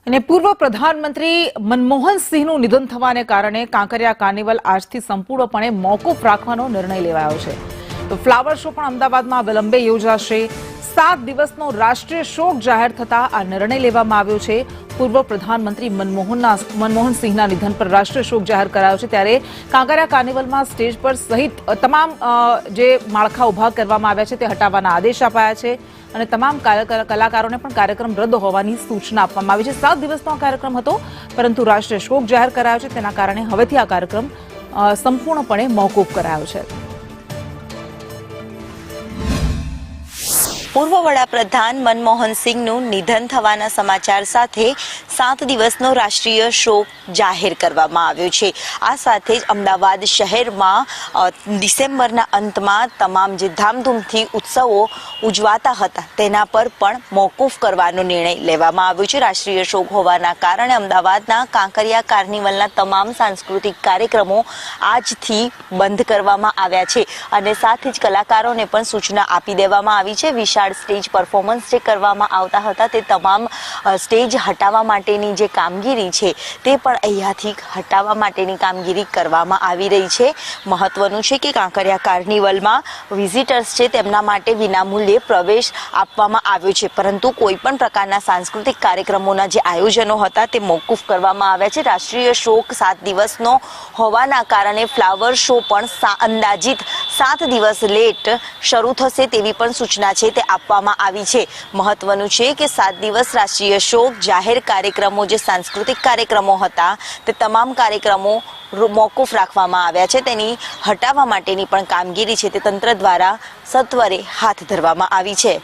અને પૂર્વ પ્રધાનમંત્રી મનમોહન સિંહનું નિધન થવાને કારણે કાંકરિયા કાર્નિવલ આજથી સંપૂર્ણપણે મોકૂફ રાખવાનો નિર્ણય લેવાયો છે। તો ફ્લાવર શો પણ અમદાવાદમાં વિલંબે યોજાશે। 7 દિવસનો રાષ્ટ્રીય શોક જાહેર થતા આ નિર્ણય લેવામાં આવ્યો છે। પૂર્વ પ્રધાનમંત્રી મનમોહન સિંહના નિધન પર રાષ્ટ્રીય શોક જાહેર કરાયો છે, ત્યારે કાંકરિયા કાર્નિવલમાં સ્ટેજ પર સહિત તમામ જે માળખા ઉભા કરવામાં આવ્યા છે તે હટાવવાના આદેશ અપાયા છે અને તમામ કલાકારોને પણ કાર્યક્રમ રદ હોવાની સૂચના આપવામાં આવી છે। 7 દિવસનો આ કાર્યક્રમ હતો, પરંતુ રાષ્ટ્રીય શોક જાહેર કરાયો છે, તેના કારણે હવેથી આ કાર્યક્રમ સંપૂર્ણપણે મોકૂફ કરાયો છે। પૂર્વ વડાપ્રધાન મનમોહન સિંહનું નિધન થવાના સમાચાર સાથે 7 દિવસનો રાષ્ટ્રીય શોક જાહેર કરવામાં આવ્યો છે। આ સાથે જ અમદાવાદ શહેરમાં ડિસેમ્બરના અંતમાં તમામ જે ધામધૂમથી ઉત્સવો ઉજવાતા હતા તેના પર પણ મોકૂફ કરવાનો નિર્ણય લેવામાં આવ્યો છે। રાષ્ટ્રીય શોક હોવાના કારણે અમદાવાદના કાંકરિયા કાર્નિવલના તમામ સાંસ્કૃતિક કાર્યક્રમો આજથી બંધ કરવામાં આવ્યા છે અને સાથે જ કલાકારોને પણ સૂચના આપી દેવામાં આવી છે। વિશાળ સ્ટેજ પરફોર્મન્સ જે કરવામાં આવતા હતા તે તમામ સ્ટેજ હટાવવા માટેની જે કામગીરી છે તે પણ અહીંયાથી હટાવવા માટેની કામગીરી કરવામાં આવી રહી છે। મહત્વનું છે કે કાંકરિયા કાર્નિવલમાં વિઝિટર્સ છે તેમના માટે વિનામૂલ્યે પ્રવેશ આપવામાં આવ્યો છે, પરંતુ કોઈ પણ પ્રકારના સાંસ્કૃતિક કાર્યક્રમોના જે આયોજનો હતા તે મોકૂફ કરવામાં આવ્યા છે। રાષ્ટ્રીય શોક 7 દિવસનો હોવાના કારણે ફ્લાવર શો પણ અંદાજિત 7 દિવસ લેટ શરૂ થશે તેવી પણ સૂચના છે તે આપવામાં આવી છે। મહત્વનું છે કે 7 દિવસ રાષ્ટ્રીય શોક જાહેર કાર્યક્રમો જે સાંસ્કૃતિક કાર્યક્રમો હતા તે તમામ કાર્યક્રમો મોકૂફ રાખવામાં આવ્યા છે। તેની હટાવવા માટેની પણ કામગીરી છે તે તંત્ર દ્વારા સત્વરે હાથ ધરવામાં આવી છે।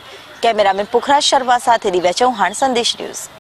કેમેરામેન પુખરાજ શર્મા સાથે દિવ્યા ચૌહાણ, સંદેશ ન્યૂઝ।